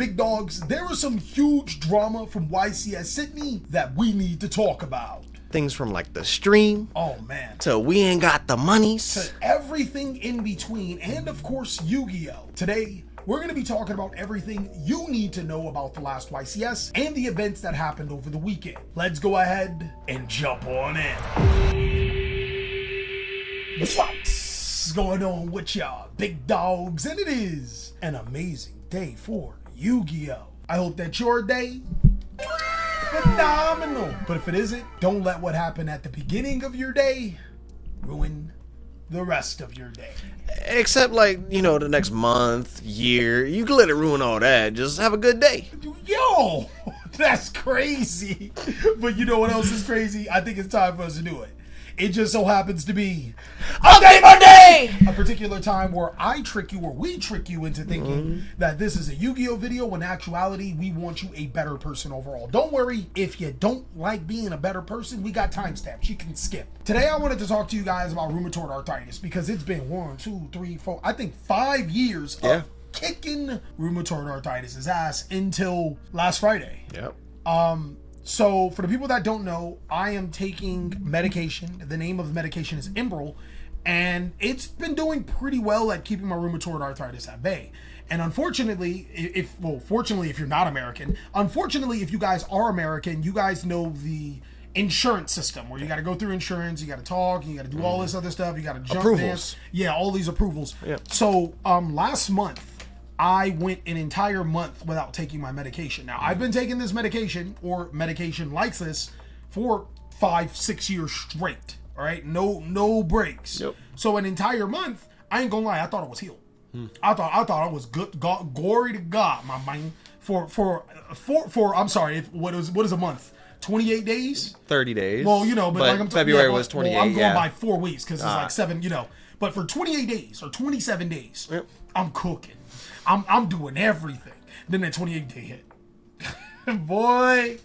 big dogs, there was some huge drama from YCS Sydney that we need to talk about. Things from like the stream. Oh man. To we ain't got the monies. To everything in between, and of course Yu-Gioh. Today, we're going to be talking about everything you need to know about the last YCS and the events that happened over the weekend. Let's go ahead and jump on in. What's going on with y'all, big dogs? And it is an amazing day for Yu-Gioh. I hope that your day phenomenal. But if it isn't, don't let what happened at the beginning of your day ruin the rest of your day. Except like, you know, the next month, year, you can let it ruin all that. Just have a good day. Yo, that's crazy. But you know what else is crazy? I think it's time for us to do it. It just so happens to be a day by day, a particular time where I trick you or we trick you into thinking that this is a Yu-Gi-Oh video when in actuality we want you a better person overall. Don't worry, if you don't like being a better person, we got timestamps you can skip. Today I wanted to talk to you guys about rheumatoid arthritis because it's been 1, 2, 3, 4, I think 5 years of kicking rheumatoid arthritis' ass until last Friday. Yep. So for the people that don't know, I am taking medication. The name of the medication is Imbral, and it's been doing pretty well at keeping my rheumatoid arthritis at bay. And unfortunately, fortunately if you're not American, unfortunately if you guys are American, you guys know the insurance system where you got to go through insurance, you got to talk, you got to do all this other stuff, you got to jump approvals. Yeah, all these approvals. Yep. So last month, I went an entire month without taking my medication. Now, I've been taking this medication or medication like this for 5-6 years straight. All right, no breaks. Yep. So an entire month, I ain't gonna lie, I thought it was healed. I thought I was good. Glory to God, my man. For I'm sorry. What is a month? 28 days. 30 days. Well, you know, but like February was 28. Well, I'm going by 4 weeks because it's like 7. You know, but for 28 days or 27 days, I'm cooking. I'm doing everything. Then that 28-day hit. boy,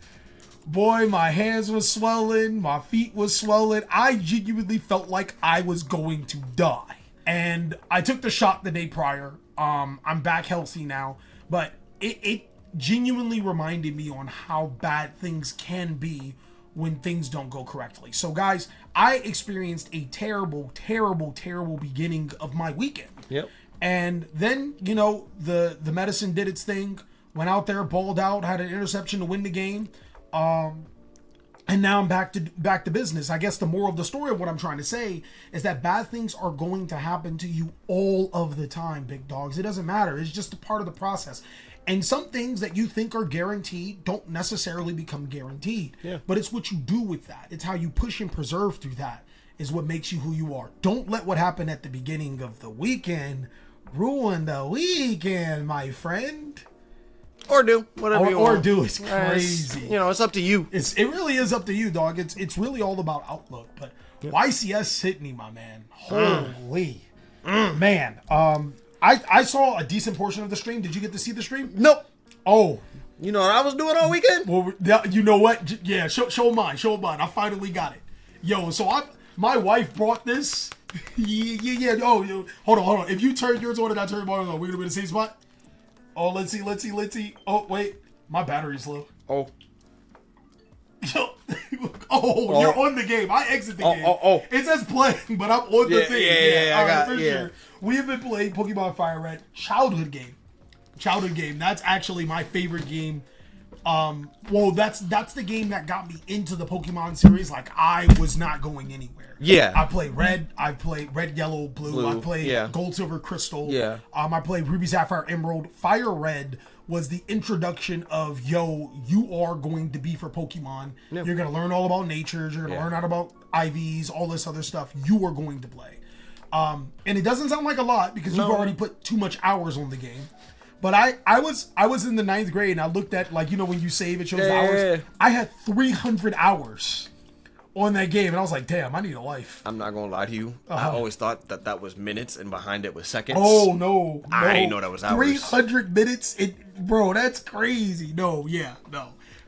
my hands were swelling. My feet were swelling. I genuinely felt like I was going to die. And I took the shot the day prior. I'm back healthy now. But it genuinely reminded me on how bad things can be when things don't go correctly. So guys, I experienced a terrible, terrible, terrible beginning of my weekend. Yep. And then, you know, the medicine did its thing, went out there, balled out, had an interception to win the game. And now I'm back to business. I guess the moral of the story of what I'm trying to say is that bad things are going to happen to you all of the time, big dogs. It doesn't matter. It's just a part of the process. And some things that you think are guaranteed don't necessarily become guaranteed. Yeah. But it's what you do with that. It's how you push and preserve through that is what makes you who you are. Don't let what happened at the beginning of the weekend ruin the weekend, my friend. Or do whatever you want. Or do. It's crazy. You know, it's up to you. It really is up to you, dog. It's really all about outlook. But YCS Sydney, my man. Holy man. I saw a decent portion of the stream. Did you get to see the stream? Nope. Oh. You know what I was doing all weekend? Well, you know what? Yeah, show mine. I finally got it. Yo, so my wife brought this. Yeah. Oh, hold on. If you turn yours on and I turn mine on, we're gonna be in the same spot. Oh, let's see. Oh, wait, my battery's low. Oh. You're on the game. I exit the game. It says playing, but I'm on the thing. Yeah, sure. We have been playing Pokemon Fire Red childhood game. That's actually my favorite game. Well, that's the game that got me into the Pokemon series. Like, I was not going anywhere. Yeah. I played Red. I played Red, Yellow, Blue. I played Gold, Silver, Crystal. Yeah. I played Ruby, Sapphire, Emerald. Fire Red was the introduction of, you are going to be for Pokemon. Yep. You're going to learn all about nature. You're going to learn out about IVs, all this other stuff. You are going to play. And it doesn't sound like a lot because you've already put too much hours on the game. But I was in the 9th grade and I looked at, like, you know, when you save it shows the hours. I had 300 hours on that game and I was like, damn, I need a life. I'm not gonna lie to you. I always thought that was minutes and behind it was seconds. Oh no. I didn't know that was hours. 300 minutes, bro, that's crazy. No.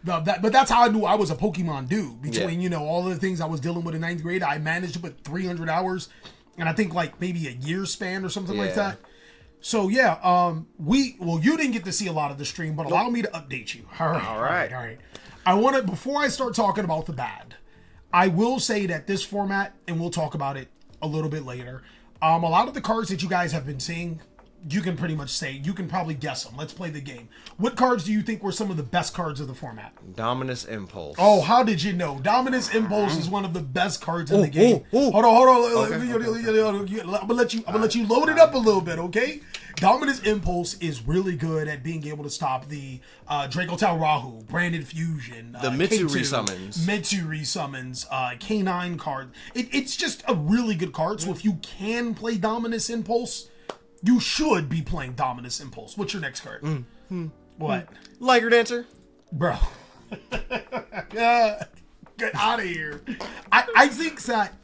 But that's how I knew I was a Pokemon dude. Between you know all the things I was dealing with in 9th grade, I managed to put 300 hours, and I think like maybe a year span or something like that. So yeah, you didn't get to see a lot of the stream, but allow me to update you. All right. I want to, before I start talking about the bad, I will say that this format, and we'll talk about it a little bit later. A lot of the cards that you guys have been seeing, you can pretty much say, you can probably guess them. Let's play the game. What cards do you think were some of the best cards of the format? Dominus Impulse. Oh, how did you know? Dominus Impulse is one of the best cards in the game. Hold on. I'm gonna let you load it up a little bit, okay? Dominus Impulse is really good at being able to stop the Dracotal Rahu, Branded Fusion, the Mitsu K2, resummons, K9 card. It's just a really good card. So if you can play Dominus Impulse, you should be playing Dominus Impulse. What's your next card? What? Liger Dancer. Bro. Get out of here. I think that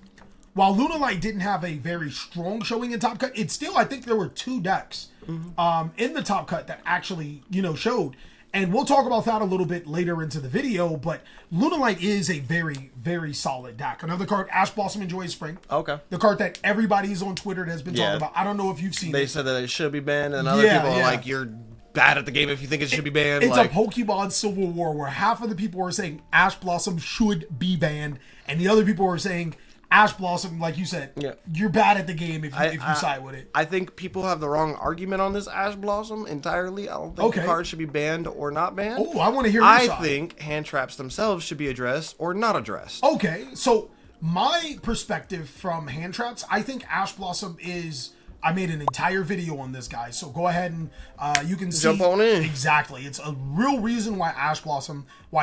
while Lunalight didn't have a very strong showing in Top Cut, it's still, I think there were 2 decks in the Top Cut that actually, showed. And we'll talk about that a little bit later into the video, but Lunalight is a very, very solid deck. Another card, Ash Blossom and Joyous Spring. Okay. The card that everybody's on Twitter has been talking about. I don't know if you've seen it. They said that it should be banned, and other people are like, you're bad at the game if you think it should be banned. It's a Pokemon Civil War where half of the people are saying Ash Blossom should be banned, and the other people are saying Ash Blossom, like you said, you're bad at the game if you side with it. I think people have the wrong argument on this Ash Blossom entirely. I don't think the card should be banned or not banned. Oh, I want to hear your side. I think hand traps themselves should be addressed or not addressed. Okay, so my perspective from hand traps, I think Ash Blossom is... I made an entire video on this, guys, so go ahead and you can see. Jump on in. Exactly. It's a real reason why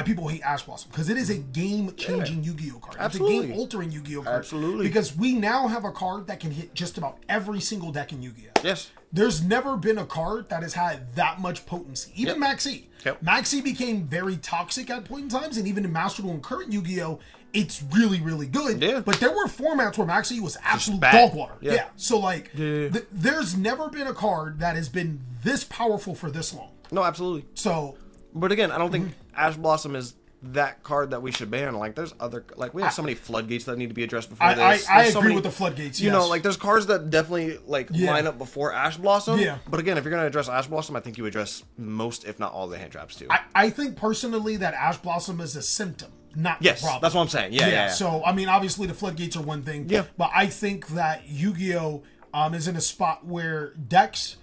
people hate Ash Blossom, because it is a game-changing Yu-Gi-Oh card. Absolutely. It's a game-altering Yu-Gi-Oh card. Absolutely. Because we now have a card that can hit just about every single deck in Yu-Gi-Oh. Yes. There's never been a card that has had that much potency. Even Maxi. Maxi became very toxic at point in times, and even in Master Duel and current Yu-Gi-Oh, it's really, really good. Yeah. But there were formats where Maxi was absolute dog water. Yeah. So, like, there's never been a card that has been this powerful for this long. No, absolutely. So... But again, I don't think Ash Blossom is that card that we should ban. Like, there's other... Like, we have so many floodgates that need to be addressed before this. I agree with the floodgates, You know, like, there's cards that definitely, line up before Ash Blossom. Yeah. But again, if you're going to address Ash Blossom, I think you address most, if not all, the hand traps, too. I think, personally, that Ash Blossom is a symptom, not the problem. That's what I'm saying. Yeah. So, I mean, obviously, the floodgates are one thing. Yeah. But I think that Yu-Gi-Oh! Is in a spot where decks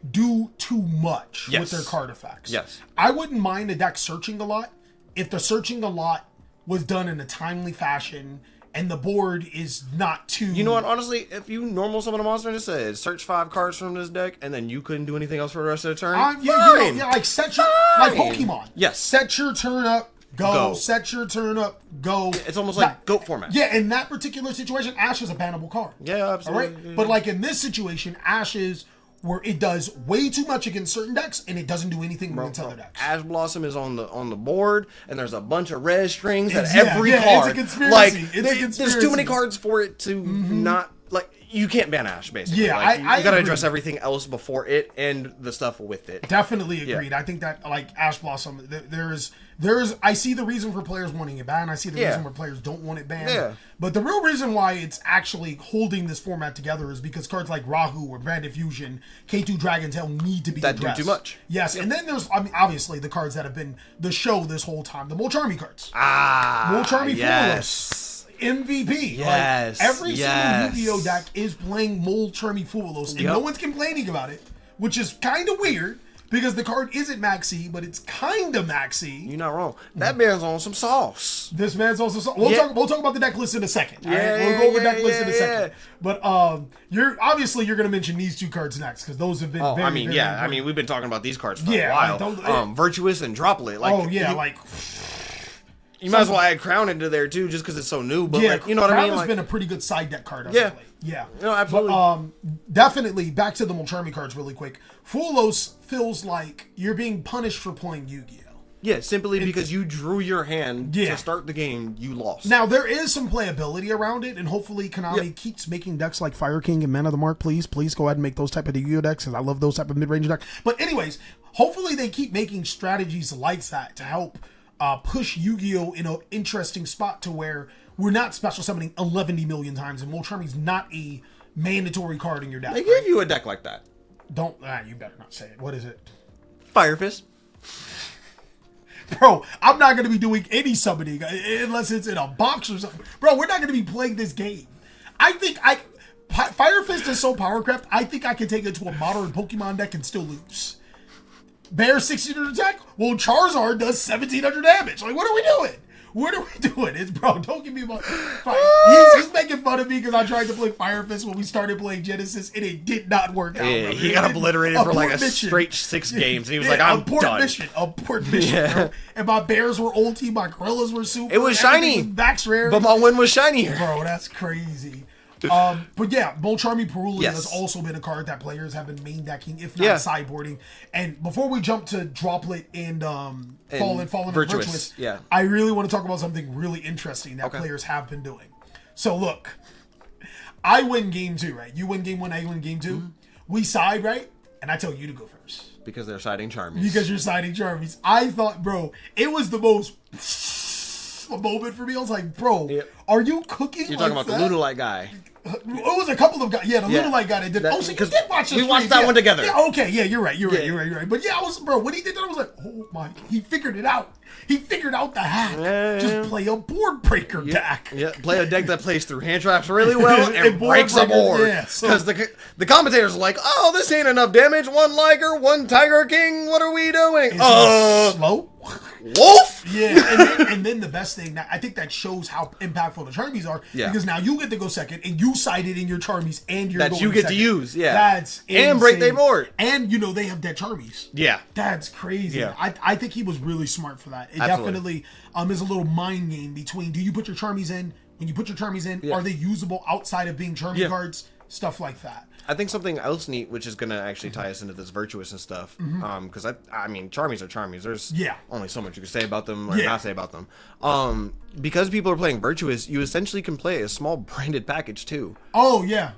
do too much with their card effects. Yes. I wouldn't mind a deck searching a lot if the searching a lot was done in a timely fashion and the board is not too... You know what, honestly, if you normal summon a monster and just said, search 5 cards from this deck, and then you couldn't do anything else for the rest of the turn, like set your... Like Pokemon. Yes. Set your turn up, go. Set your turn up, go. It's almost like GOAT format. Yeah, in that particular situation, Ash is a bannable card. Yeah, absolutely. All right? But like in this situation, Ash is... where it does way too much against certain decks and it doesn't do anything against other decks. Ash Blossom is on the board, and there's a bunch of red strings at every card. It's a conspiracy. There's too many cards for it to not you can't ban Ash basically. Yeah, I you gotta address everything else before it and the stuff with it. Definitely agreed. Yeah. I think that Ash Blossom, there's I see the reason for players wanting it banned. I see the reason where players don't want it banned. Yeah. But the real reason why it's actually holding this format together is because cards like Rahu or Branded Fusion, K2 Dragon Tail need to be addressed. That do too much. Yes, and then there's obviously the cards that have been the show this whole time, the Molcharmy cards. Molcharmy yes. MVP. Yes. Every single Yu-Gi-Oh deck is playing Molcharmy Fuelos, and no one's complaining about it, which is kind of weird because the card isn't Maxi, but it's kind of Maxi. You're not wrong. That man's on some sauce. This man's on some sauce. We'll talk about the deck list in a second. We'll go over deck list in a second. But you're going to mention these 2 cards next because those have been very important. I mean, we've been talking about these cards for a while. Virtuous and Droplet. You might as well add Crown into there too, just because it's so new. But you know what I mean? Crown has been a pretty good side deck card. Yeah. No, absolutely. But, definitely back to the Molcharmy cards really quick. Fuelos feels like you're being punished for playing Yu-Gi-Oh. Yeah, simply because you drew your hand to start the game, you lost. Now there is some playability around it, and hopefully Konami keeps making decks like Fire King and Man of the Mark. Please go ahead and make those type of Yu-Gi-Oh decks, because I love those type of mid-range decks. But anyways, hopefully they keep making strategies like that to help push Yu-Gi-Oh in an interesting spot to where we're not special summoning 11 million times, and Molcharmy's not a mandatory card in your deck. They gave you a deck like that. Don't. You better not say it. What is it? Fire Fist. Bro, I'm not going to be doing any summoning unless it's in a box or something. Bro, we're not going to be playing this game. I think Fire Fist is so powercraft, I think I can take it to a modern Pokemon deck and still lose. Bear 1600 attack? Well, Charizard does 1700 damage. Like, what are we doing? What are we doing? It's, bro, don't give me about... He's making fun of me because I tried to play Fire Fist when we started playing Genesis, and it did not work out. Yeah, he got obliterated for like a straight 6 games, and he was like, I'm done. Abort mission, bro. And my bears were ulti, my gorillas were super. It was shiny. Max rare. But my win was shinier. Bro, that's crazy. But yeah, Bolcharmy Peruli Yes. has also been a card that players have been main decking, if not sideboarding. And before we jump to Droplet and Fallen and Virtuous, I really want to talk about something really interesting that players have been doing. So look, I win game 2, right? You win game 1, I win game 2. Mm-hmm. We side, right? And I tell you to go first. Because they're siding Charmies. Because you're siding Charmies. I thought, bro, it was the most moment for me. I was like, bro, are you cooking? You're talking about the Lunalite guy. It was a couple of guys. Yeah, the Lunalite guy that did. So you did watch this. We watched that one together. Yeah, okay, yeah, you're right. But yeah, when he did that, I was like, oh my, he figured it out. He figured out the hack. Just play a board breaker deck. Yeah, play a deck that plays through hand traps really well and breaks a board. Because the commentators are like, oh, this ain't enough damage. 1 Liger, 1 Tiger King. What are we doing? Slow. Wolf? Yeah, and then the best thing, I think that shows how impactful the Charmies are. Yeah. Because now you get to go second, and you sided in your Charmies, and you're that you get second. To use. Yeah, that's insane. And break their board. And they have dead Charmies. Yeah, that's crazy. Yeah. I think he was really smart for that. It definitely is a little mind game between, do you put your Charmies in? When you put your Charmies in, are they usable outside of being Charmy cards? Stuff like that. I think something else neat, which is going to actually tie us into this Virtuous and stuff, because I mean, Charmies are Charmies. There's only so much you can say about them or not say about them. Because people are playing Virtuous, you essentially can play a small branded package too. Oh yeah.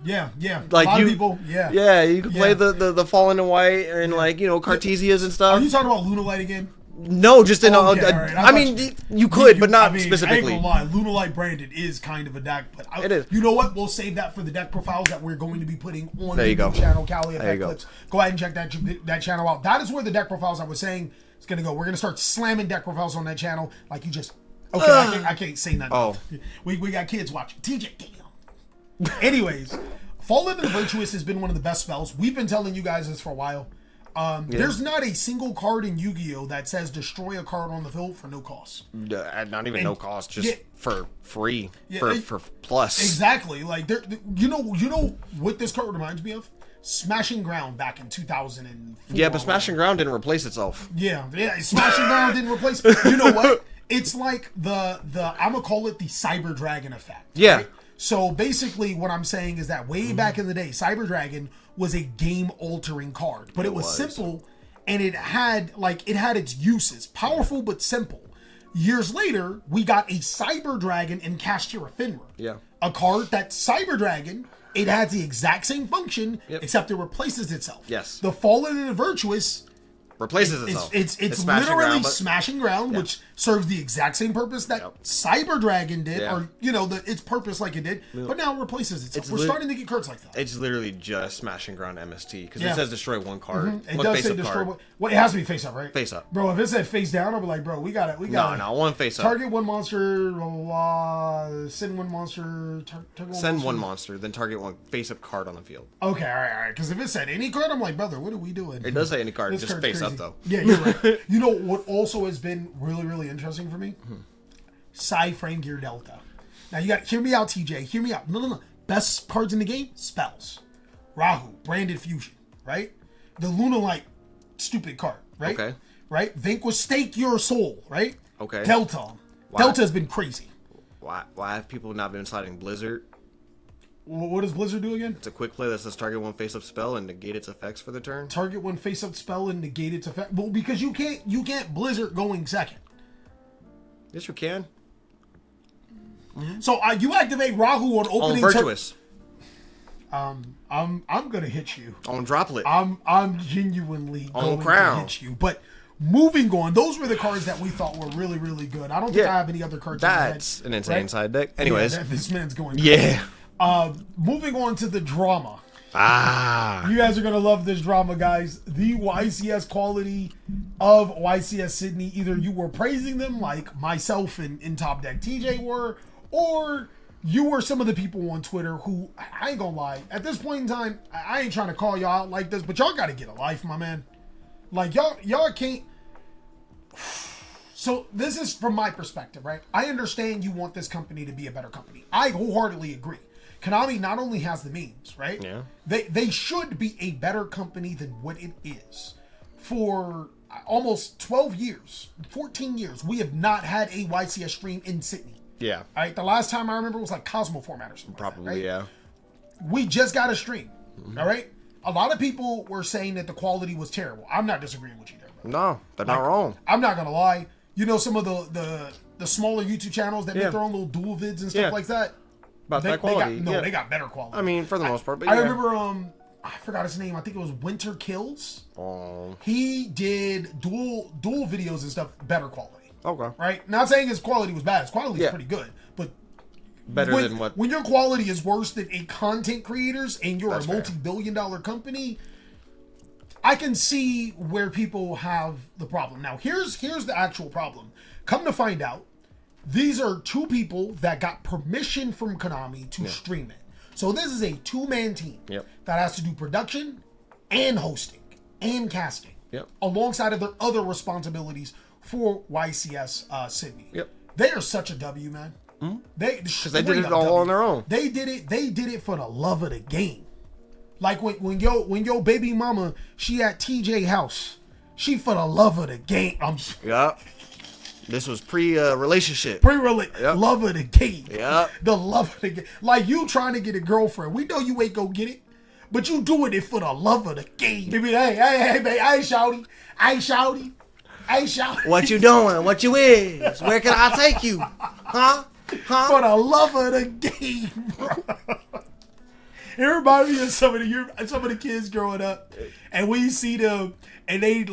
Like a lot of people, yeah, you can play the Fallen and White and Cartesias and stuff. Are you talking about Lunalite again? No, just in I mean, you could, but not specifically. I ain't gonna lie, Lunalite branded is kind of a deck, but it is. You know what? We'll save that for the deck profiles that we're going to be putting on the channel, TheCaliEffect clips. Go ahead and check that channel out. That is where the deck profiles I was saying is gonna go. We're gonna start slamming deck profiles on that channel, like you just. Okay, I can't say nothing. Oh, we got kids watching. TJ, damn. Anyways, Fallen and Virtuous has been one of the best spells. We've been telling you guys this for a while. There's not a single card in Yu-Gi-Oh that says destroy a card on the field for no cost. Not even no cost, just for free, for plus. Exactly. Like you know what this card reminds me of? Smashing Ground back in 2004. Yeah, but Smashing Ground didn't replace itself. Yeah, Smashing Ground didn't replace. You know what? It's like the I'm gonna call it the Cyber Dragon effect. Yeah. Right? So basically, what I'm saying is that way back in the day, Cyber Dragon was a game-altering card, but it was simple, and it had its uses, powerful but simple. Years later, we got a Cyber Dragon in Castura Finra. Yeah, a card that Cyber Dragon, it has the exact same function, except it replaces itself. Yes, the Fallen and the Virtuous replaces itself. It's literally Smashing Ground, which serves the exact same purpose that Cyber Dragon did, or its purpose like it did, but now it replaces itself. We're starting to get cards like that. It's literally just Smashing Ground MST because it says destroy 1 card. It does say destroy. Well, it has to be face up, right? Face up, bro. If it said face down, I'll be like, bro, we got it. No, 1 face up. Target 1 monster. Send 1 monster. Send 1 monster, then target 1 face up card on the field. Okay, all right. Because if it said any card, I'm like, brother, what are we doing? It does say any card, just face up though. Yeah, you're right. You know what also has been really, really interesting for me? Frame Gear Delta. Now you got to hear me out, TJ. Hear me out. No. Best cards in the game? Spells. Rahu, Branded Fusion, right? The Lunalite, stupid card, right? Okay. Right? Vanquish, Stake Your Soul, right? Okay. Delta. Delta has been crazy. Why have people not been sliding Blizzard? What does Blizzard do again? It's a quick play that says target 1 face-up spell and negate its effects for the turn. Target 1 face-up spell and negate its effect. Well, because you can't Blizzard going second. Yes, you can. So you activate Rahu on opening. On Virtuous. I'm gonna hit you. On Droplet. I'm genuinely on going Crown. to hit you. But moving on, those were the cards that we thought were really, really good. I don't think I have any other cards. That's an insane side deck. Anyways, this man's going. Yeah. Moving on to the drama. You guys are gonna love this drama, guys. The YCS quality of YCS Sydney. Either you were praising them like myself and Top Deck TJ were, or you were some of the people on Twitter who, I ain't gonna lie, at this point in time, I ain't trying to call y'all out like this, but y'all gotta get a life, my man. Like, y'all can't. So this is from my perspective, right? I understand you want this company to be a better company. I wholeheartedly agree. Konami not only has the means, right? Yeah. They should be a better company than what it is. For almost 12 years, 14 years, we have not had a YCS stream in Sydney. Yeah. All right. The last time I remember was like Cosmo format or something. Probably, like that, right? yeah. We just got a stream. All right. A lot of people were saying that the quality was terrible. I'm not disagreeing with you there, bro. No, they're not wrong. I'm not gonna lie. You know, some of the smaller YouTube channels that make their own little dual vids and stuff like that. About that quality. They got better quality. I mean, for the most part. But I remember, I forgot his name. I think it was Winter Kills. Oh. He did dual videos and stuff, better quality. Okay. Right? Not saying his quality was bad. His quality is pretty good. But better than what? When your quality is worse than a content creator's and you're That's a multi-billion-dollar company, I can see where people have the problem. Now, here's the actual problem. Come to find out, these are two people that got permission from Konami to stream it. So this is a two-man team that has to do production and hosting and casting alongside of their other responsibilities for YCS Sydney. They are such a W, man. Because they did it all on their own. They did it for the love of the game. Like when your baby mama, she at TJ house, she for the love of the game. This was pre-relationship. Love of the game. Yep. The love of the game. Like you trying to get a girlfriend. We know you ain't gonna get it, but you doing it for the love of the game. Baby, hey, baby, I ain't shouty. What you doing? What you is? Where can I take you? Huh? For the love of the game, bro. It reminded me of some of the kids growing up, and we see them, and they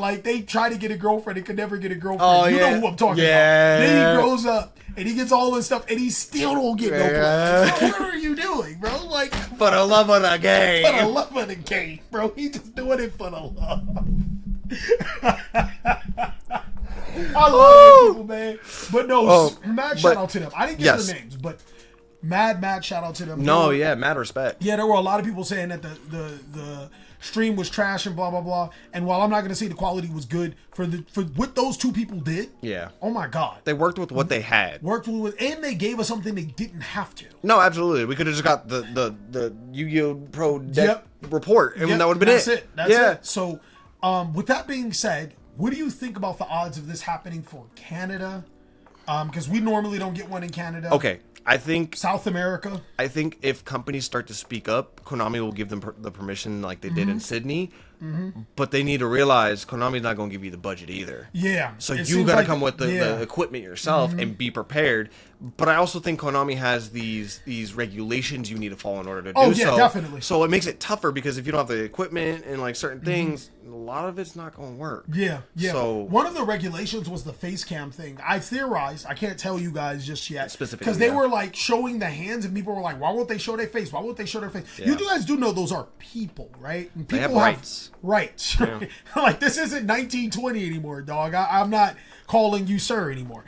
try to get a girlfriend and could never get a girlfriend. Oh, you know who I'm talking about. Then he grows up and he gets all this stuff, and he still don't get no girlfriend. Bro, what are you doing, bro? Like for the love of the game. For the love of the game, bro. He just doing it for the love. I love people, man. But no, mad shout out to them. I didn't get their names, but mad shout out to them. Mad respect. Yeah, there were a lot of people saying that the stream was trash and blah blah blah. And while I'm not gonna say the quality was good for what those two people did, oh my god, they worked with what they had. And they gave us something they didn't have to. No, absolutely. We could have just got the Yu-Gioh Pro deck report, and that would have been it. That's it. So, with that being said, what do you think about the odds of this happening for Canada? Because we normally don't get one in Canada. Okay, I think South America. I think if companies start to speak up, Konami will give them the permission like they did in Sydney. But they need to realize Konami's not going to give you the budget either. Yeah. So you got to come with the equipment yourself and be prepared. But I also think Konami has these regulations you need to follow in order to do so. Oh, yeah, definitely. So it makes it tougher because if you don't have the equipment and like certain things, a lot of it's not going to work. Yeah. So one of the regulations was the face cam thing. I theorized, I can't tell you guys just yet. Specifically. Because they were like showing the hands and people were like, why won't they show their face? Why won't they show their face? Yeah. You guys do know those are people, right? And people they have rights. Rights. Yeah. Like this isn't 1920 anymore, dog. I'm not calling you sir anymore.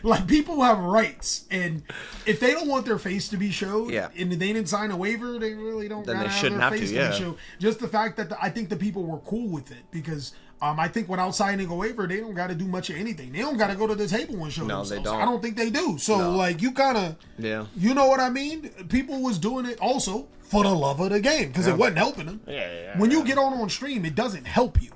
Like people have rights, and if they don't want their face to be showed, and they didn't sign a waiver, they really don't. Then gotta they shouldn't have have their face to. be showed. Just the fact that I think the people were cool with it because I think without signing a waiver, they don't got to do much of anything. They don't got to go to the table and show themselves. They don't. I don't think they do. So like you kind of, you know what I mean? People was doing it also for the love of the game because it wasn't helping them. When you get on stream, it doesn't help you.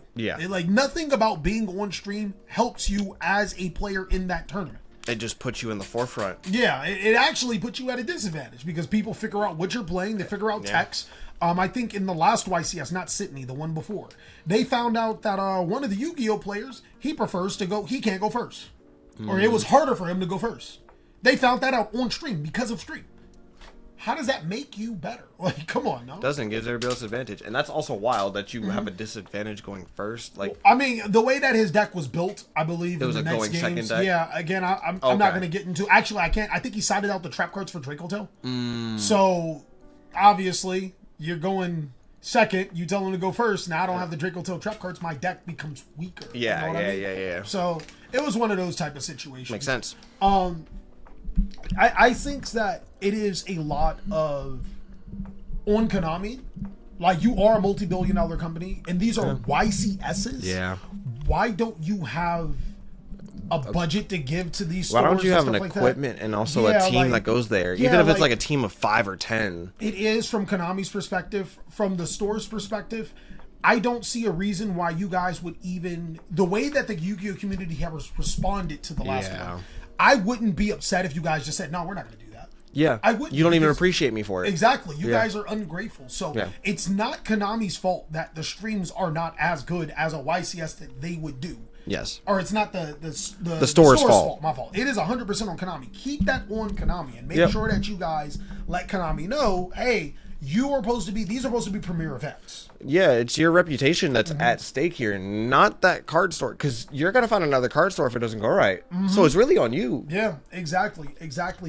Like nothing about being on stream helps you as a player in that tournament. It just puts you in the forefront. Yeah, it actually puts you at a disadvantage because people figure out what you're playing. They figure out text. I think in the last YCS, not Sydney, the one before, they found out that one of the Yu-Gi-Oh players, he can't go first. Or it was harder for him to go first. They found that out on stream because of stream. How does that make you better? Like, come on, no. Doesn't give everybody else advantage, and that's also wild that you have a disadvantage going first. Like, I mean, the way that his deck was built, I believe it was in the a next going games, second deck. Yeah, again, I'm not going to get into. Actually, I can't. I think he sided out the trap cards for Draco Tail. So obviously, You're going second. You tell them to go first. Now I don't have the Draco Tail trap cards. My deck becomes weaker. Yeah, you know yeah. So it was one of those type of situations. Makes sense. I think that it is a lot of on Konami. Like, you are a multi-billion-dollar company, and these are YCSs. Yeah. Why don't you have a budget to give to these stores? Why don't you have an like equipment and also a team that goes there? Even if it's like a team of 5 or 10. It is from Konami's perspective. From the store's perspective, I don't see a reason why you guys would even... The way that the Yu-Gi-Oh community has responded to the last one, I wouldn't be upset if you guys just said, no, we're not going to do that. Yeah, I wouldn't. You don't even appreciate me for it. Exactly. You guys are ungrateful. So it's not Konami's fault that the streams are not as good as a YCS that they would do. Yes. Or it's not the store's fault. My fault. It is 100% on Konami. Keep that on Konami and make sure that you guys let Konami know, hey, these are supposed to be premier events. Yeah, it's your reputation that's at stake here, not that card store, because you're going to find another card store if it doesn't go right. So it's really on you. Yeah, exactly.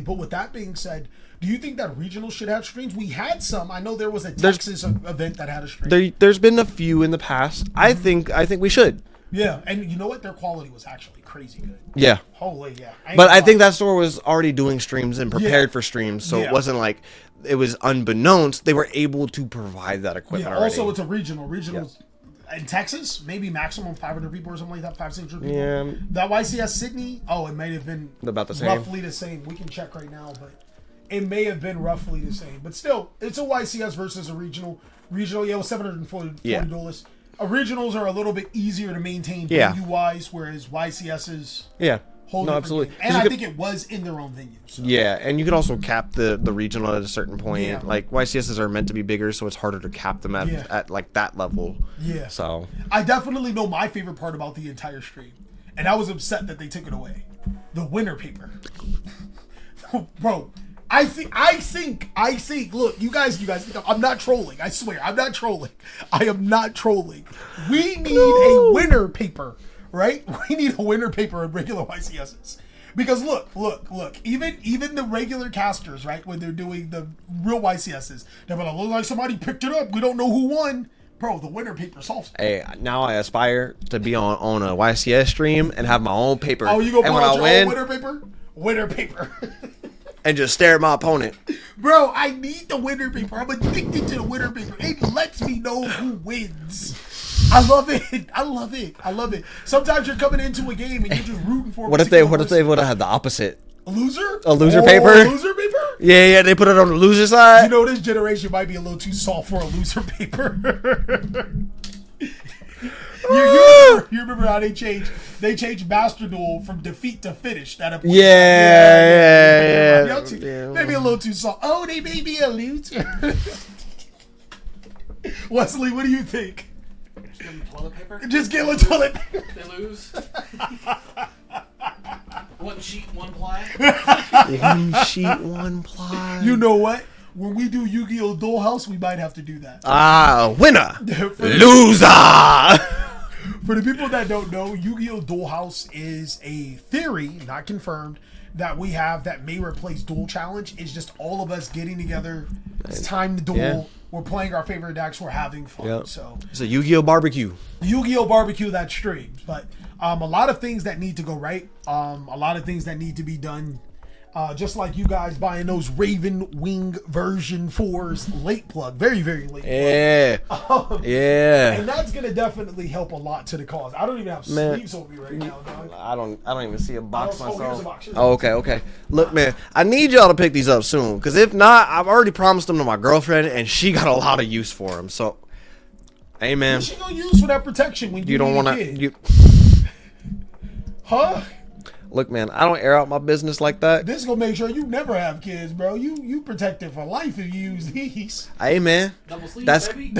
But with that being said, do you think that regional should have streams? We had some. I know there was a Texas event that had a stream. There's been a few in the past. I think we should. Yeah, and you know what? Their quality was actually crazy good. Yeah. Holy, yeah. But I think that store was already doing streams and prepared for streams, so it wasn't like it was unbeknownst. They were able to provide that equipment already. Also, it's a regional. Regionals in Texas, maybe maximum 500 people or something like that, 500-600 people. Yeah. That YCS Sydney, it may have been about the same. Roughly the same. We can check right now, but it may have been roughly the same. But still, it's a YCS versus a regional. Regional, it was 740 duelists. Regionals are a little bit easier to maintain venue-wise, whereas YCS is absolutely. And I think it was in their own venue. So. Yeah, and you could also cap the regional at a certain point. Yeah. Like, YCSs are meant to be bigger, so it's harder to cap them at like that level. Yeah. So I definitely know my favorite part about the entire stream, and I was upset that they took it away. The winner paper. Bro, I think, look, you guys, I'm not trolling. I swear, I'm not trolling. I am not trolling. We need a winner paper, right? We need a winner paper in regular YCSs. Because look, even the regular casters, right, when they're doing the real YCSs, they're gonna look like somebody picked it up. We don't know who won. Bro, the winner paper solves it. Hey, now I aspire to be on a YCS stream and have my own paper. Oh, you gonna put out your own winner paper? Winner paper. And just stare at my opponent. Bro, I need the winner paper. I'm addicted to the winner paper. It lets me know who wins. I love it. Sometimes you're coming into a game and you're just rooting for. What if they would have had the opposite? A loser? A loser paper? A loser paper? Yeah, they put it on the loser side. You know, this generation might be a little too soft for a loser paper. You remember how they changed Master Duel from defeat to finish. That yeah. Maybe a little too soft. Oh, they made me a loser. Wesley, what do you think? Just give them toilet paper. Just give them toilet paper. They lose. One sheet, one ply. One sheet, one ply. You know what? When we do Yu-Gi-Oh! Duel House, we might have to do that. Winner, loser. For the people that don't know, Yu-Gi-Oh! Duel House is a theory, not confirmed, that we have that may replace Duel Challenge. It's just all of us getting together. It's time to duel. Yeah. We're playing our favorite decks. We're having fun. Yep. So it's a Yu-Gi-Oh! Barbecue. Yu-Gi-Oh! Barbecue that streams. But a lot of things that need to go right. A lot of things that need to be done. Just like you guys buying those Raven Wing version 4s late plug. Very, very late plug. Yeah. And that's going to definitely help a lot to the cause. I don't even have sleeves on me right now, dog. I don't even see a box myself. Here's a box. Okay. Look, man, I need y'all to pick these up soon. Because if not, I've already promised them to my girlfriend, and she got a lot of use for them. So, hey, man. What's she going to use for that protection when you don't want to... Huh? Look, man, I don't air out my business like that. This is gonna make sure you never have kids, bro. You protected for life if you use these. Hey, man. Double sleeves, baby.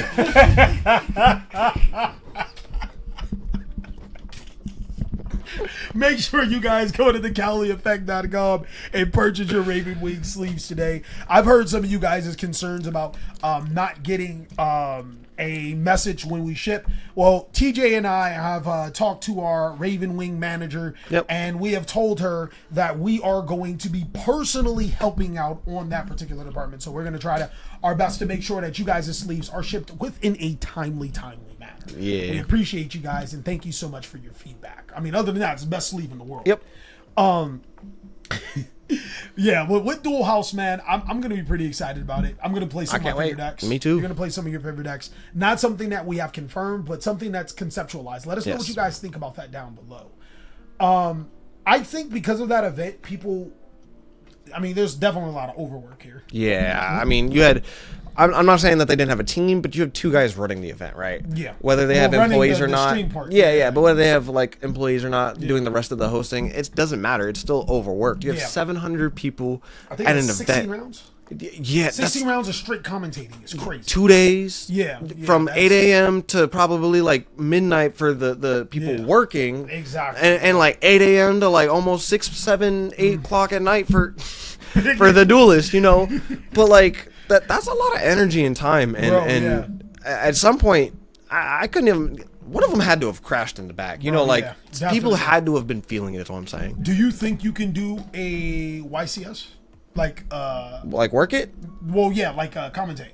Make sure you guys go to TheCaliEffect.com and purchase your Raven Wing sleeves today. I've heard some of you guys' concerns about not getting a message when we ship. Well, TJ and I have talked to our Raven Wing manager, and we have told her that we are going to be personally helping out on that particular department. So we're going to try our best to make sure that you guys' sleeves are shipped within a timely manner. Yeah. We appreciate you guys, and thank you so much for your feedback. I mean, other than that, it's the best sleeve in the world. Yep. Yeah, but with Dual House, man, I'm going to be pretty excited about it. I'm going to play some of my favorite decks. Me too. You're going to play some of your favorite decks. Not something that we have confirmed, but something that's conceptualized. Let us know what you guys think about that down below. I think because of that event, there's definitely a lot of overwork here. Yeah, I mean, you had... I'm not saying that they didn't have a team, but you have 2 guys running the event, right? Yeah. Whether they have employees or not. Part, yeah, but whether they have like employees or not doing the rest of the hosting, it doesn't matter. It's still overworked. You have 700 people at an 16 event. Rounds? Yeah, 16 rounds of straight commentating is crazy. 2 days. Yeah. From 8 a.m. to probably like midnight for the people working. Exactly. And like 8 a.m. to like almost 6, 7, 8 o'clock at night for the duelist, But like that's a lot of energy and time. And at some point, I couldn't even. One of them had to have crashed in the back. People had to have been feeling it. Is what I'm saying. Do you think you can do a YCS? Like work it? Well, yeah, commentate.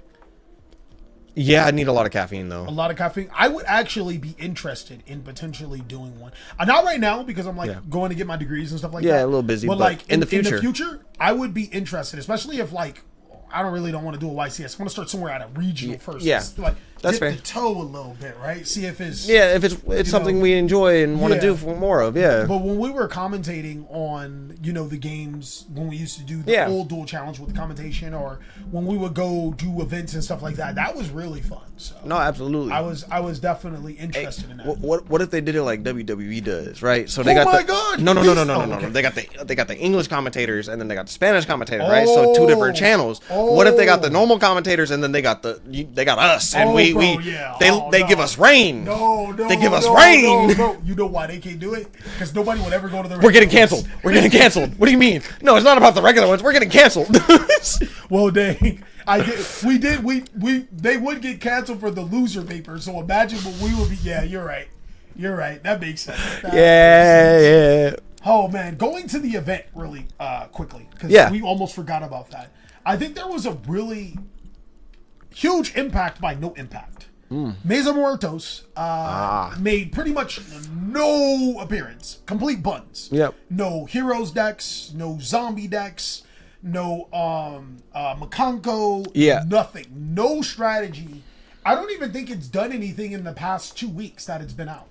Yeah, I need a lot of caffeine though. A lot of caffeine. I would actually be interested in potentially doing one. Not right now because I'm going to get my degrees and stuff like that. Yeah, a little busy. But in the future. In the future, I would be interested, especially if I don't want to do a YCS. I want to start somewhere at a regional first. Yeah, that's fair. The toe a little bit, right? See if it's if it's something we enjoy and want to do more of. Yeah. But when we were commentating on the games when we used to do the old dual challenge with commentation, or when we would go do events and stuff like that, that was really fun. So no, absolutely. I was definitely interested in that. What if they did it like WWE does, right? So they God! No. They got the English commentators and then they got the Spanish commentators, right? So 2 different channels. What if they got the normal commentators and then they got us and they give us rain. They give us rain. No. You know why they can't do it? Because nobody would ever go to the. We're getting canceled. We're getting canceled. What do you mean? No, it's not about the regular ones. We're getting canceled. Well, dang. They would get canceled for the loser paper. So imagine what we would be. Yeah, you're right. That makes sense. Yeah. Oh man, going to the event really quickly because we almost forgot about that. I think there was a really huge impact by no impact. Mesa Muertos made pretty much no appearance. Complete buns. Yep. No heroes decks, no zombie decks, no Makanko, nothing. No strategy. I don't even think it's done anything in the past 2 weeks that it's been out.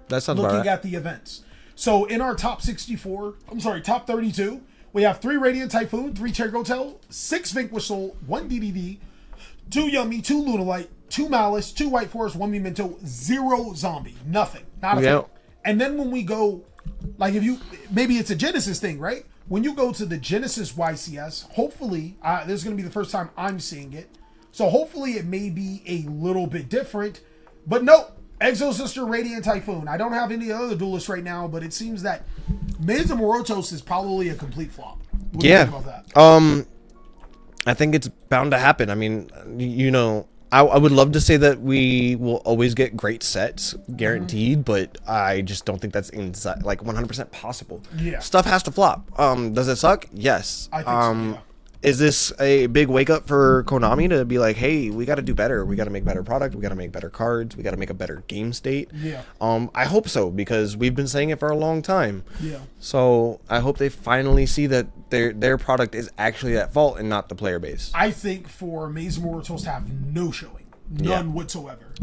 That sounds looking about right. at the events. So in our top 32, we have 3 Radiant Typhoon, 3 Tergotel, 6 Vanquish Soul, 1 DDD, 2 Yummy, 2 Lunalite, 2 Malice, 2 White Forest, 1 Memento, 0 Zombie. Nothing. Not a thing. And then when we go, maybe it's a Genesis thing, right? When you go to the Genesis YCS, hopefully, this is going to be the first time I'm seeing it. So hopefully it may be a little bit different. But no, Exo Sister, Radiant Typhoon. I don't have any other duelists right now, but it seems that Mesa Morotos is probably a complete flop. What do you think about that? I think it's bound to happen. I mean, I would love to say that we will always get great sets guaranteed, but I just don't think that's 100% possible. Yeah. Stuff has to flop. Does it suck? Yes. I think so, yeah. Is this a big wake up for Konami to be like, hey, we got to do better. We got to make better product. We got to make better cards. We got to make a better game state. Yeah. I hope so because we've been saying it for a long time. Yeah. So I hope they finally see that their product is actually at fault and not the player base. I think for Mesa Morotos to have no showing, none whatsoever.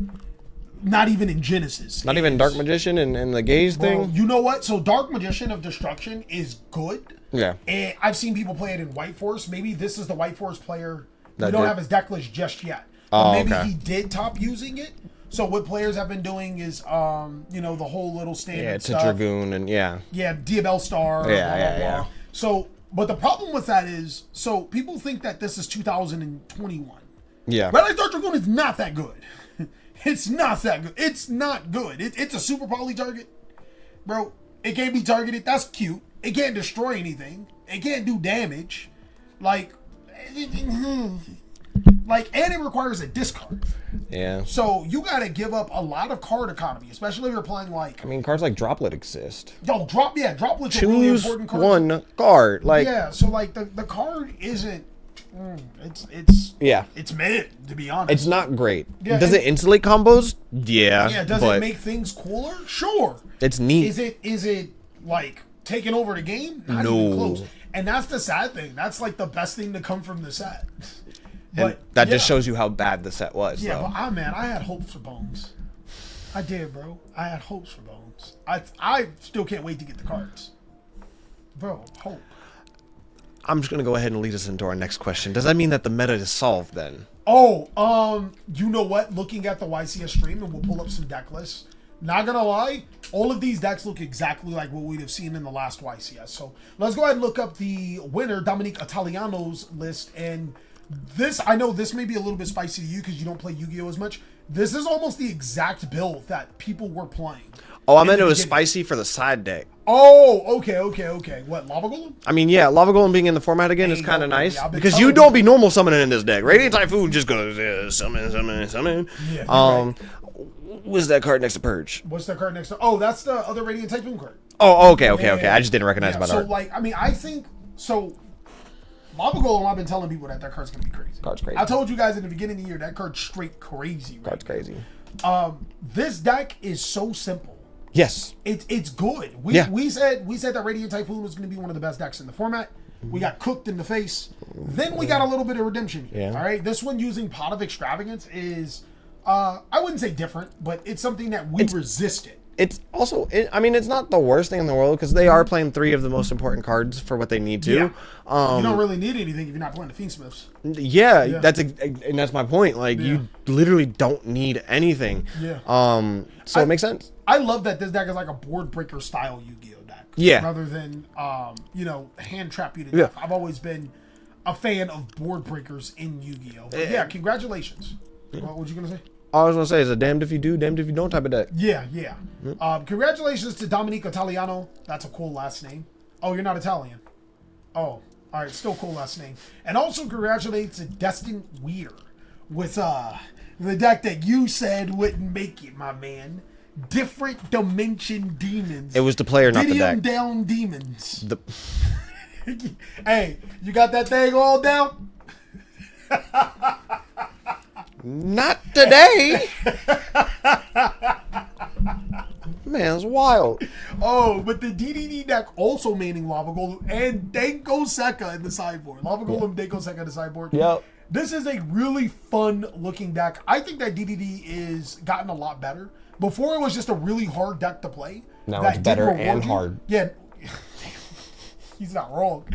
Not even in Genesis. Not even Dark Magician and the gaze thing? You know what? So Dark Magician of Destruction is good. Yeah. And I've seen people play it in White Force. Maybe this is the White Force player. We don't have his deck list just yet. But maybe he did top using it. So what players have been doing is, the whole little standard stuff. Yeah, Dragoon and Yeah, Diabell Star. Yeah. So, but the problem with that is, so people think that this is 2021. Yeah. Red Light Dark Dragoon is not that good. It's not that good. It's not good. It's a super poly target. Bro, it can't be targeted. That's cute. It can't destroy anything. It can't do damage. Like, and it requires a discard. Yeah. So you got to give up a lot of card economy, especially if you're playing like. I mean, cards like Droplet exist. Yo, Droplet's a really important card. One card. Like. Yeah. So like the card isn't. It's mid, to be honest. It's not great. Yeah, does it insulate combos? Yeah. Yeah. Does it make things cooler? Sure. It's neat. Is it like taking over the game? Not even close. And that's the sad thing. That's like the best thing to come from the set. But that just shows you how bad the set was. Yeah, though. but I had hopes for Bones. I did, bro. I had hopes for Bones. I still can't wait to get the cards. Bro, hope. I'm just gonna go ahead and lead us into our next question. Does that mean that the meta is solved then? Oh, you know what? Looking at the YCS stream, and we'll pull up some deck lists. Not gonna lie, all of these decks look exactly like what we'd have seen in the last YCS. So let's go ahead and look up the winner, Dominique Italiano's list. And this, I know this may be a little bit spicy to you because you don't play Yu-Gi-Oh as much. This is almost the exact build that people were playing. Oh, I meant it was spicy for the side deck. Oh, okay. What, Lava Golem? I mean, yeah, Lava Golem being in the format again is kind of nice. because you don't be normal summoning in this deck. Radiant Typhoon just goes, summon. Yeah, right. What's that card next to Purge? What's that card next to? Oh, that's the other Radiant Typhoon card. Oh, okay. I just didn't recognize my art. So, like, I mean, I think, so, Lava Golem, I've been telling people that card's going to be crazy. Card's crazy. I told you guys in the beginning of the year, that card's straight crazy. Card's crazy. This deck is so simple. Yes. It's good. We said that Radiant Typhoon was going to be one of the best decks in the format. We got cooked in the face. Then we got a little bit of redemption here. Yeah. All right. This one using Pot of Extravagance is, I wouldn't say different, but it's something that we resisted. It's also, I mean, it's not the worst thing in the world because they are playing 3 of the most important cards for what they need to. Yeah. You don't really need anything if you're not playing the Fiendsmiths. Yeah, that's my point. Like, you literally don't need anything. Yeah. So it makes sense. I love that this deck is like a board breaker style Yu-Gi-Oh deck. Yeah. Rather than, hand trap you to death. I've always been a fan of board breakers in Yu-Gi-Oh. But yeah, congratulations. What were you going to say? I was going to say, it's a damned if you do, damned if you don't type of deck. Yeah. Congratulations to Dominique Italiano. That's a cool last name. Oh, you're not Italian. Oh, all right. Still cool last name. And also congratulations to Destin Weir with the deck that you said wouldn't make it, my man. Different Dimension Demons. It was the player, not the deck. Down Demons. Hey, you got that thing all down? Not today. Man, it's wild. Oh, but the DDD deck also maining Lava Golem and Denko Seka in the sideboard. Lava Golem, Denko Seka in the sideboard. Yep. This is a really fun looking deck. I think that DDD is gotten a lot better. Before it was just a really hard deck to play. Now it's better and hard. Yeah. He's not wrong.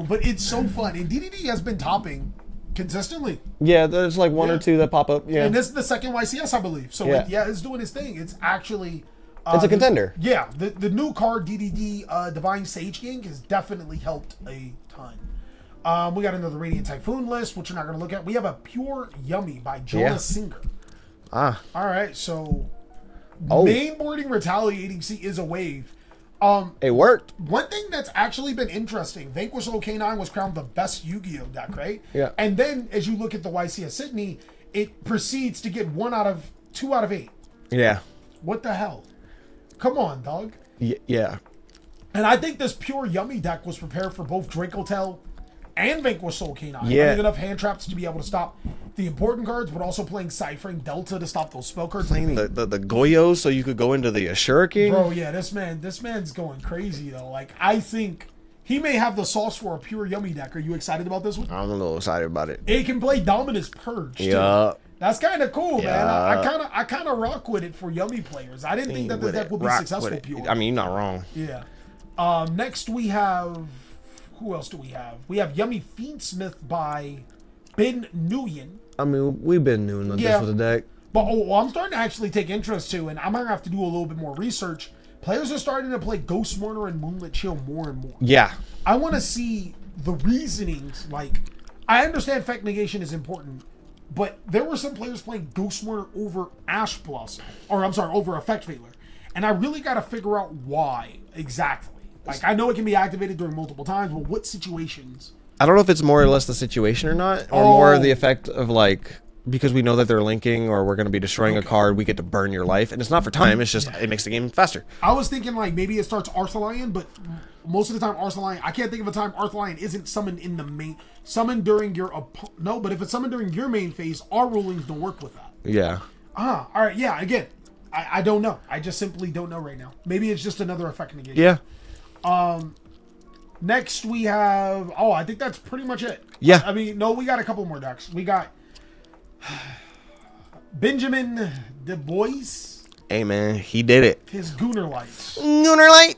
But it's so fun. And DDD has been topping consistently. Yeah, there's like one or two that pop up. Yeah. And this is the second YCS, I believe. So it's doing its thing. It's actually it's a contender. The new card DDD Divine Sage King has definitely helped a ton. We got another Radiant Typhoon list, which we're not going to look at. We have a Pure Yummy by Jonah Singer. All right, so mainboarding Retaliating Sea is a wave. It worked. One thing that's actually been interesting, Vanquish K9 was crowned the best Yu-Gi-Oh deck, right? Yeah. And then as you look at the YCS Sydney, it proceeds to get 2 out of 8. Yeah. What the hell? Come on, dog. Yeah. And I think this Pure Yummy deck was prepared for both Dracotel and Vanquish K9. Yeah. Having enough hand traps to be able to stop the important cards, but also playing Ciphering Delta to stop those spell cards. Playing the Yugioh so you could go into the Ashura King. Bro, yeah, this man's going crazy though. Like, I think he may have the sauce for a Pure Yummy deck. Are you excited about this one? I'm a little excited about it. It can play Dominus Purge too. Yeah. That's kind of cool, man. I kind of rock with it for Yummy players. I didn't think that this deck would be successful pure. I mean, you're not wrong. Yeah. Next we have, who else do we have? We have Yummy Fiendsmith by Ben Nguyen. I mean, we've been doing this with the deck. But I'm starting to actually take interest too, and I'm going to have to do a little bit more research. Players are starting to play Ghost Murder and Moonlit Chill more and more. Yeah. I want to see the reasonings. Like, I understand Effect Negation is important, but there were some players playing Ghost Murder over Ash Blossom, over Effect Veiler. And I really got to figure out why exactly. Like, I know it can be activated during multiple times, but what situations I don't know if it's more or less the situation or not, or more the effect of like, because we know that they're linking or we're going to be destroying a card, we get to burn your life. And it's not for time, it's just, it makes the game faster. I was thinking like maybe it starts Arthalion, but most of the time Arthalion, I can't think of a time Arthalion isn't summoned in the main, summoned during your, no, but if it's summoned during your main phase, our rulings don't work with that. Yeah. All right, yeah, again, I don't know. I just simply don't know right now. Maybe it's just another effect negation. Yeah. Next we have, I think that's pretty much it. Yeah. I mean, no, we got a couple more decks. We got Benjamin Du Bois. Hey, man, he did it. His Gunnar Lights. Gunnar Light.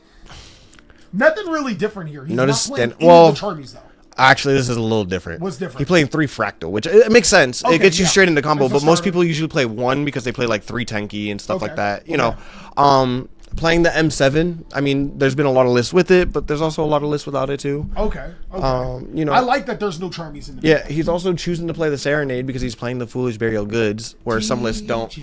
Nothing really different here. He's Notice not playing then, any of the Charmies, though. Actually, this is a little different. What's different? He's playing 3 Fractal, which it makes sense. Okay, it gets you straight into combo, but most starter. people usually play 1 because they play like 3 Tenki and stuff like that. You know, playing the M7, I mean, there's been a lot of lists with it, but there's also a lot of lists without it too. Okay. You know, I like that there's no Charmies in the yeah, he's also choosing to play the Serenade because he's playing the Foolish Burial Goods, where some lists don't.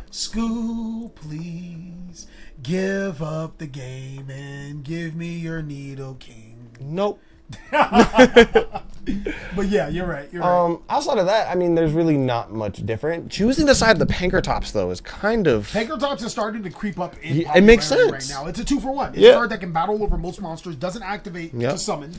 School, please give up the game and give me your Needle King. Nope. But yeah, you're right. You're right. Outside of that, I mean, there's really not much different. Choosing the side of the Pankratops, though, is kind of... Pankratops is starting to creep up in it makes popularity sense. right now. It's a 2-for-1. It's a card that can battle over most monsters, doesn't activate to summon,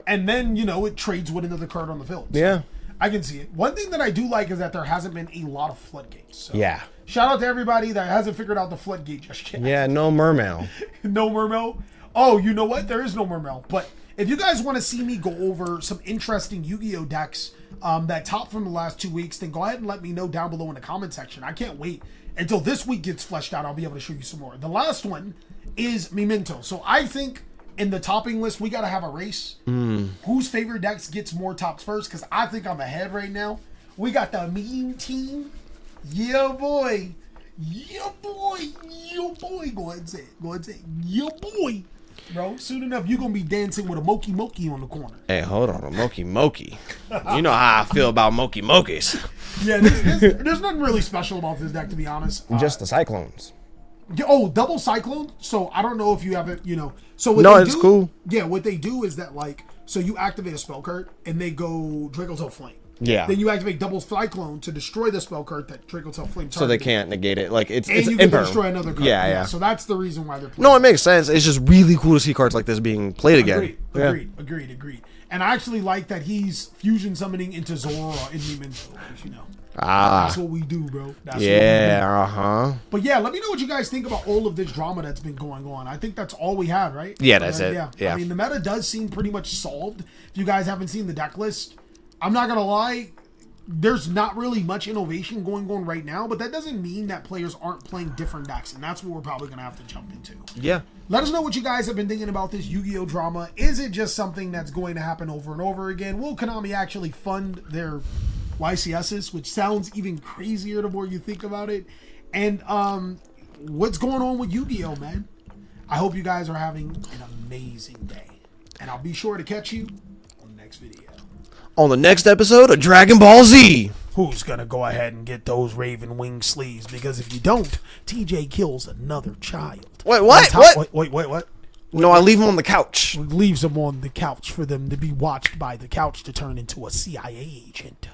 and then, you know, it trades with another card on the field. So Yeah. I can see it. One thing that I do like is that there hasn't been a lot of floodgates. So Yeah. shout out to everybody that hasn't figured out the floodgate just yet. Yeah, no Mermail. No Mermail. Oh, you know what? There is no Mermail. But if you guys want to see me go over some interesting Yu-Gi-Oh decks that top from the last 2 weeks, then go ahead and let me know down below in the comment section. I can't wait until this week gets fleshed out. I'll be able to show you some more. The last one is Memento. So I think in the topping list, we got to have a race. Whose favorite decks gets more tops first? Because I think I'm ahead right now. We got the Meme Team. Yeah, boy. Yeah, boy. Yeah, boy. Go ahead and say it. Go ahead and say it. Yeah, boy. Bro, soon enough, you're going to be dancing with a Moki Moki on the corner. Hey, hold on. A Moki Moki. You know how I feel about Moki Mokis. Yeah, there's nothing really special about this deck, to be honest. Just the Cyclones. Double Cyclone. So I don't know if you have it, you know. So what No, it's cool. Yeah, what they do is that, like, so you activate a spell card, and they go Dracotail Flame. Yeah. Then you activate double Cyclone to destroy the spell card that Dracotail Flame targeted. So they can't negate it. Like, it's And you imperm. can destroy another card. Yeah. So that's the reason why they're playing. No, it makes sense. It's just really cool to see cards like this being played again. Agreed. And I actually like that he's fusion summoning into Zora in Memento, as you know. That's what we do, bro. That's what we do. But yeah, let me know what you guys think about all of this drama that's been going on. I think that's all we have, right? Yeah, that's it. Yeah. I mean, the meta does seem pretty much solved. If you guys haven't seen the deck list, I'm not going to lie, there's not really much innovation going on right now, but that doesn't mean that players aren't playing different decks, and that's what we're probably going to have to jump into. Yeah. Let us know what you guys have been thinking about this Yu-Gi-Oh drama. Is it just something that's going to happen over and over again? Will Konami actually fund their YCSs, which sounds even crazier the more you think about it? And what's going on with Yu-Gi-Oh, man? I hope you guys are having an amazing day. And I'll be sure to catch you on the next video. On the next episode of Dragon Ball Z. Who's going to go ahead and get those Raven Wing sleeves? Because if you don't, TJ kills another child. Wait, what? What? No, I leave him on the couch. Leaves them on the couch for them to be watched by the couch to turn into a CIA agent.